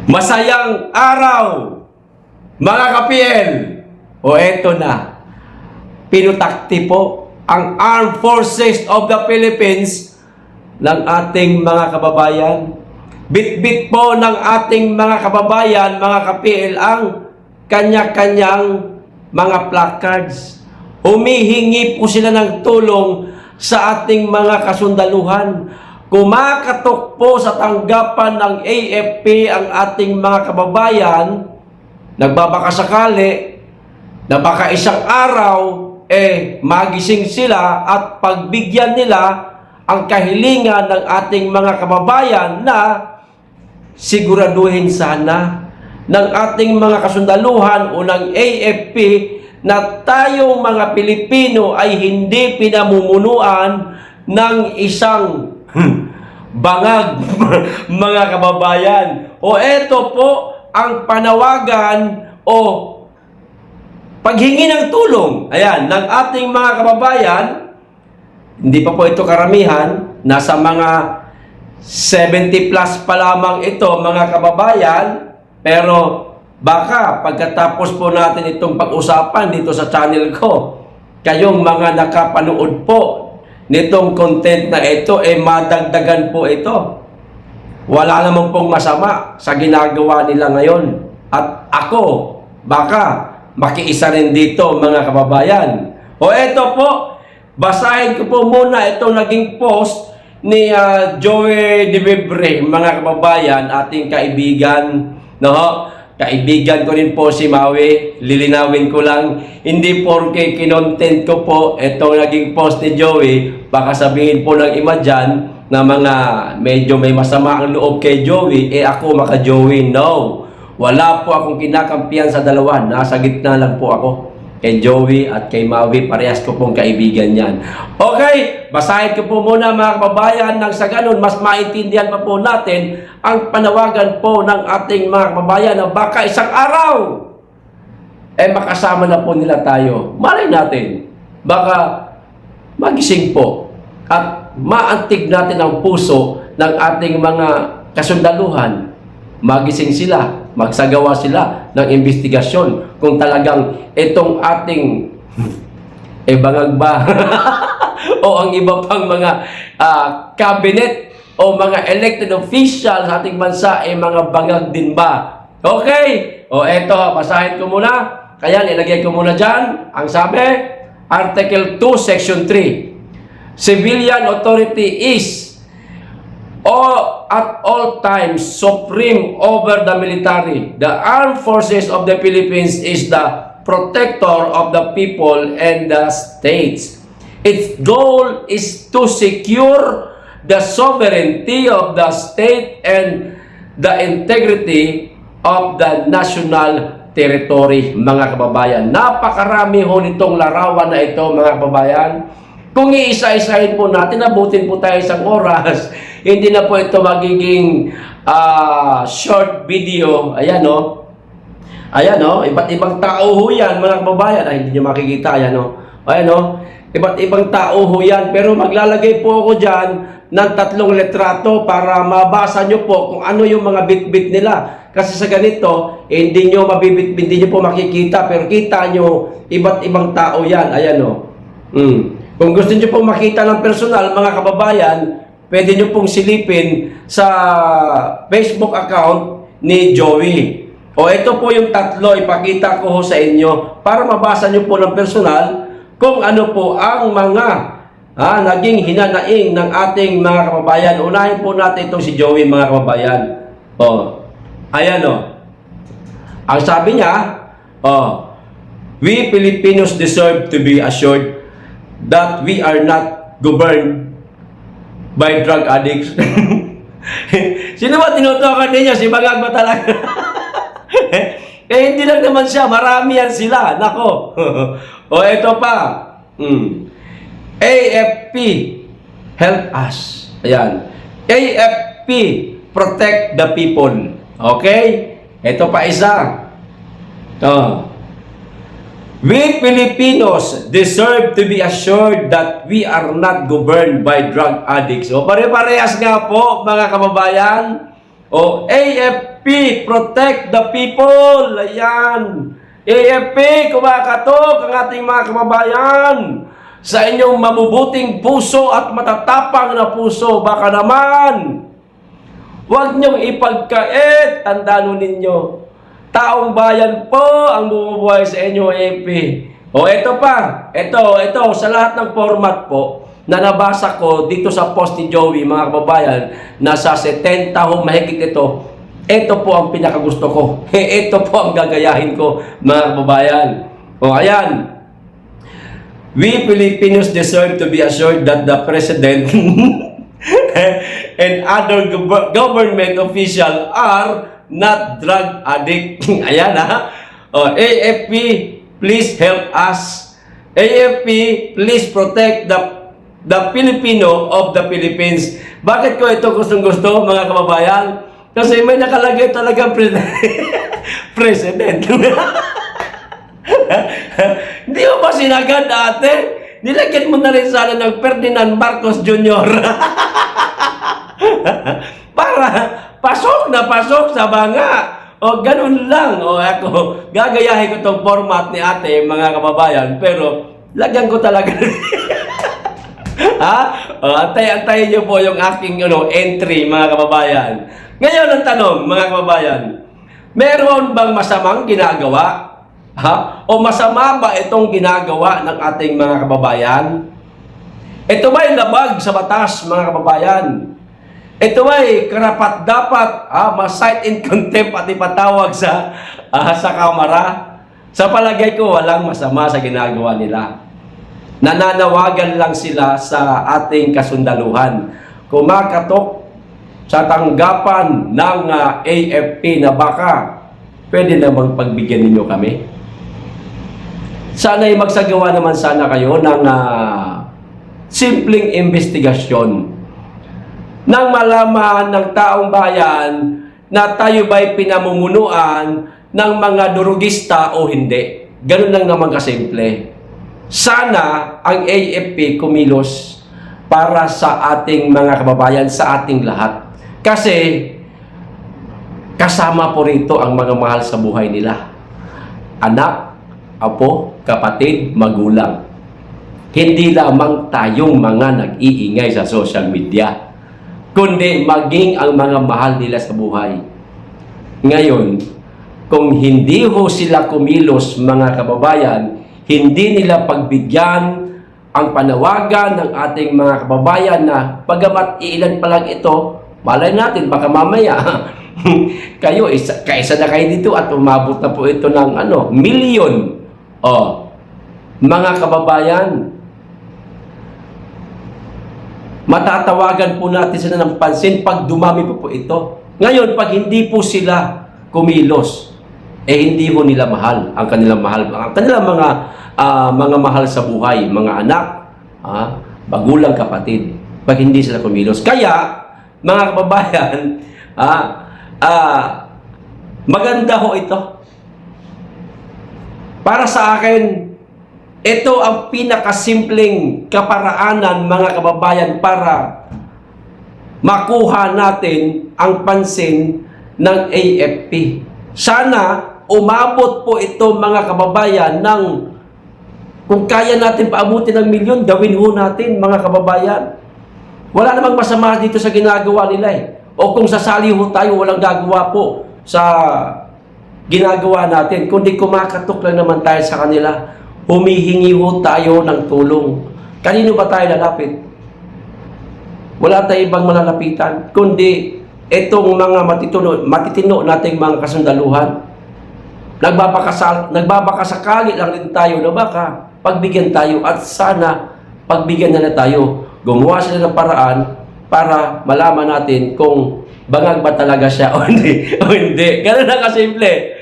Masayang araw, mga ka-PL. O eto na, pinutakti po ang Armed Forces of the Philippines ng ating mga kababayan. Bit-bit po ng ating mga kababayan, mga ka-PL, ang kanya-kanyang mga placards. Humihingi po sila ng tulong sa ating mga kasundaluhan. Kumakatok po sa tanggapan ng AFP ang ating mga kababayan. Nagbabakasakali na baka isang araw magising sila at pagbigyan nila ang kahilingan ng ating mga kababayan na siguraduhin sana ng ating mga kasundaluhan o ng AFP na tayong mga Pilipino ay hindi pinamumunuan ng isang bangag, mga kababayan. O eto po ang panawagan o paghingi ng tulong, ayan, ng ating mga kababayan. Hindi pa po ito karamihan, nasa mga 70 plus pa lamang ito, mga kababayan, pero baka pagkatapos po natin itong pag-usapan dito sa channel ko, kayong mga nakapanood po nitong content na ito, madagdagan po ito. Wala naman pong masama sa ginagawa nila ngayon. At ako, baka makiisa rin dito, mga kababayan. O eto po, basahin ko po muna itong naging post ni Joey De Vibre, mga kababayan, ating kaibigan, no? Kaibigan ko rin po si Maui. Lilinawin ko lang, hindi porke kinontent ko po itong naging post ni Joey, baka sabihin po ng iba dyan na mga medyo may masama ang loob kay Joey, ako maka-Joey. No, wala po akong kinakampiyan sa dalawa. Nasa gitna lang po ako kay Joey at kay Maui. Parehas ko pong kaibigan yan. Okay, basahin ko po muna, mga kababayan, nang sa ganun mas maintindihan pa po natin ang panawagan po ng ating mga kababayan na baka isang araw makasama na po nila tayo. Malay natin, baka magising po at maantig natin ang puso ng ating mga kasundaluhan. Magising sila, magsagawa sila ng investigasyon kung talagang itong ating bangag ba o ang iba pang mga cabinet o mga elected officials sa ating bansa mga bangag din ba. Okay? O eto, basahin ko muna. Kaya nilagay ko muna dyan. Ang sabi, Article 2, Section 3. Civilian authority is at all times supreme over the military. The armed forces of the Philippines is the protector of the people and the states. Its goal is to secure the sovereignty of the state and the integrity of the national territory, mga kababayan. Napakarami ho nitong larawan na ito, mga kababayan. Kung iisa-isahin po natin, abutin po tayo isang oras. Hindi na po ito magiging short video. Ayan, no? Ayan, no? Iba't ibang tao ho yan, mga kababayan. Ay, hindi nyo makikita. Ayan, no? Ayan, no? Iba't ibang tao ho yan. Pero maglalagay po ako dyan ng 3 letrato para mabasa nyo po kung ano yung mga bit-bit nila. Kasi sa ganito, hindi nyo mabibit, hindi nyo po makikita. Pero kita nyo, iba't ibang tao yan. Ayan, no? Kung gusto nyo pong makita ng personal, mga kababayan, pwede nyo pong silipin sa Facebook account ni Joey. O ito po yung 3, ipakita ko ho sa inyo para mabasa nyo po ng personal kung ano po ang mga naging hinanaing ng ating mga kababayan. Unahin po natin itong si Joey, mga kababayan. Ayan o. Ang sabi niya, we Filipinos deserve to be assured that we are not governed by drug addicts. Sino ba tinutukan niya? Si Bagag ba talaga? Hindi lang naman siya. Marami yan sila. Nako. O ito pa. AFP, help us. Ayan. AFP, protect the people. Okay? Ito pa isa. We Filipinos deserve to be assured that we are not governed by drug addicts. O pare-parehas nga po, mga kababayan. O AFP protect the people. Ayan. AFP, kumakatok ang ating mga kababayan sa inyong mabubuting puso at matatapang na puso. Baka naman, huwag niyong ipagkait. Tandaan ninyo, taong bayan po ang bumubuhay sa inyo, AFP. O ito pa, ito, sa lahat ng format po na nabasa ko dito sa post ni Joey, mga kababayan, nasa 70 mahigit ito po ang pinakagusto ko. Ito po ang gagayahin ko, mga kababayan. O ayan, we Filipinos deserve to be assured that the President and other government officials are not drug addict. Ayan ha. O, AFP, please help us. AFP, please protect the Filipino of the Philippines. Bakit ko ito gustong-gusto, mga kababayan? Kasi may nakalagay talagang president. Hindi mo ba sinagad dati? Nilagyan mo na rin sana ng Ferdinand Marcos Jr. Para pasok sa banga. O ganun lang. O ako, gagayahin ko itong format ni ate, mga kababayan. Pero lagyan ko talaga. Ha? O, antayin niyo po yung aking entry, mga kababayan. Ngayon ang tanong, mga kababayan, meron bang masamang ginagawa? Ha? O masama ba itong ginagawa ng ating mga kababayan? Ito ba'y labag sa batas, mga kababayan? Ito ba'y karapat-dapat ma-cite in contempt at ipatawag sa kamara? Sa palagay ko, walang masama sa ginagawa nila. Nananawagan lang sila sa ating kasundaluhan. Kumakatok sa tanggapan ng AFP na baka pwede namang pagbigyan ninyo kami. Sana'y magsagawa naman sana kayo ng simpleng investigasyon nang malaman ng taong bayan na tayo ba'y pinamumunuan ng mga durugista o hindi. Ganun lang naman kasimple. Sana ang AFP kumilos para sa ating mga kababayan, sa ating lahat. Kasi kasama po rito ang mga mahal sa buhay nila. Anak, apo, kapatid, magulang. Hindi lamang tayong mga nag-iingay sa social media, kundi maging ang mga mahal nila sa buhay. Ngayon, kung hindi ho sila kumilos, mga kababayan, hindi nila pagbigyan ang panawagan ng ating mga kababayan na pagamat iilan pa lang ito, malay natin, baka mamaya, kayo, kaisa na kayo dito at umabot na po ito ng milyon. O, mga kababayan, matatawagan po natin sila ng pansin pag dumami po ito. Ngayon, pag hindi po sila kumilos, hindi mo nila mahal ang kanilang mga mahal sa buhay, mga anak, magulang, kapatid, pag hindi sila kumilos. Kaya, mga kababayan, maganda ho ito. Para sa akin, ito ang pinakasimpleng kaparaanan, mga kababayan, para makuha natin ang pansin ng AFP. Sana umabot po ito, mga kababayan, ng kung kaya natin paabutin ng milyon, gawin ho natin, mga kababayan. Wala namang masama dito sa ginagawa nila O kung sasali ho tayo, walang gagawa po sa ginagawa natin, kundi kumakatok lang naman tayo sa kanila. Humihingi ho tayo ng tulong. Kanino ba tayo lalapit? Wala tayo ibang malalapitan, kundi itong mga matitino nating mga kasundaluhan. Nagbabakasakali lang din tayo na baka pagbigyan tayo, at sana pagbigyan na tayo. Gumawa sila ng paraan para malaman natin kung bangag ba talaga siya o hindi. Ganun na kasimple.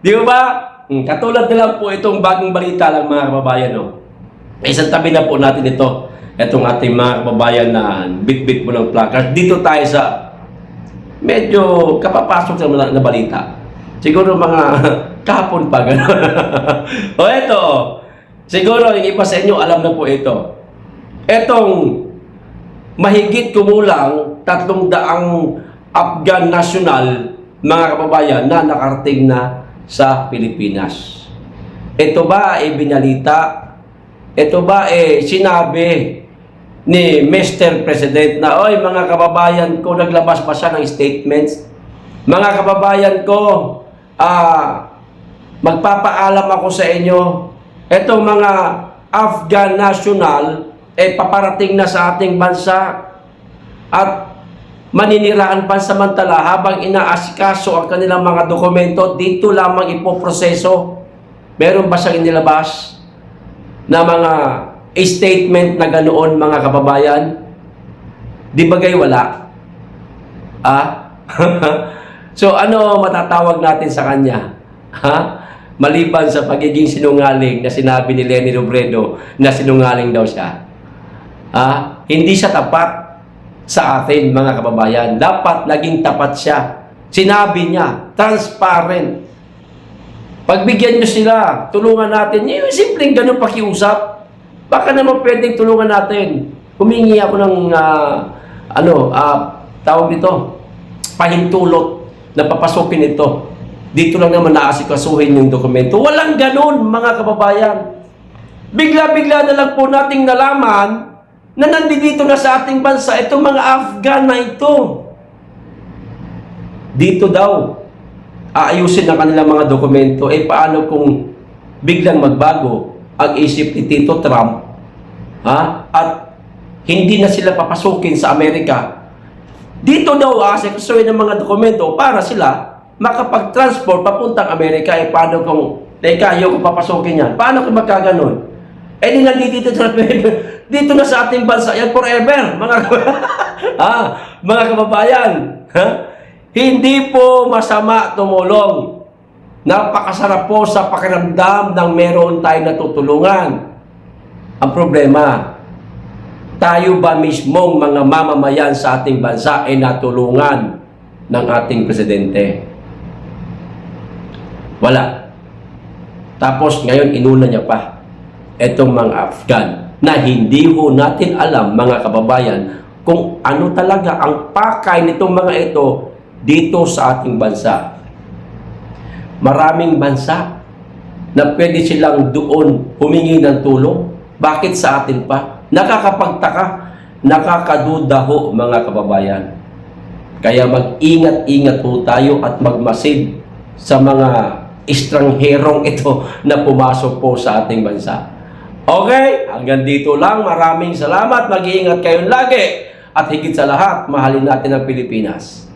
Di ba? Katulad na lang po itong bagong balita lang, mga kababayan. Isang tabi na po natin ito. Itong ating mga kababayan na bit-bit mo ng placard. Dito tayo sa medyo kapapasok na balita. Siguro mga kahapon pa, gano'n. Eto. Siguro yung iba sa inyo alam na po ito. Etong mahigit kumulang 300 Afghan national mga kababayan, na nakarating na sa Pilipinas. Ito ba ay binalita? Ito ba ay sinabi ni Mr. President na, oy mga kababayan ko, naglabas pa siya ng statements? Mga kababayan ko, magpapaalam ako sa inyo, itong mga Afghan national, paparating na sa ating bansa at maniniraan pansamantala habang inaasikaso ang kanilang mga dokumento, dito lamang ipoproseso. Meron ba siyang inilabas na mga statement na ganoon, mga kababayan? Di bagay wala? So ano matatawag natin sa kanya? Maliban sa pagiging sinungaling na sinabi ni Leni Robredo na sinungaling daw siya. Hindi siya tapat sa atin, mga kababayan. Dapat naging tapat siya. Sinabi niya, transparent. Pagbigyan niyo sila, tulungan natin. Yung simpleng ganun pakiusap. Baka naman pwedeng tulungan natin. Humingi ako ng, tawag dito, pahintulot na papasukin ito. Dito lang naman naasikasuhin yung dokumento. Walang ganun, mga kababayan. Bigla-bigla na lang po nating nalaman na nandito na sa ating bansa itong mga Afghan na ito. Dito daw, aayusin ang kanilang mga dokumento. Paano kung biglang magbago ang isip ni Tito Trump, at hindi na sila papasukin sa Amerika? Dito daw aasikasuhin ng mga dokumento para sila makapag-transport papuntang Amerika. Paano kung, ayaw ko papasukin yan? Paano kung magkaganon? Di nandito dito na sa ating bansa yan forever, mga kababayan. Hindi po masama tumulong. Napakasarap po sa pakiramdam ng meron tayong natutulungan. Ang problema, tayo ba mismong mga mamamayan sa ating bansa ay natulungan ng ating presidente? Wala. Tapos ngayon inuna niya pa itong mga Afghan na hindi ho natin alam, mga kababayan, kung ano talaga ang pakay nitong mga ito dito sa ating bansa. Maraming bansa na pwede silang doon humingi ng tulong. Bakit sa atin pa? Nakakapagtaka, nakakaduda ho, mga kababayan. Kaya mag-ingat-ingat po tayo at magmasid sa mga estrangherong ito na pumasok po sa ating bansa. Okay, hanggang dito lang. Maraming salamat. Mag-iingat kayo lagi. At higit sa lahat, mahalin natin ang Pilipinas.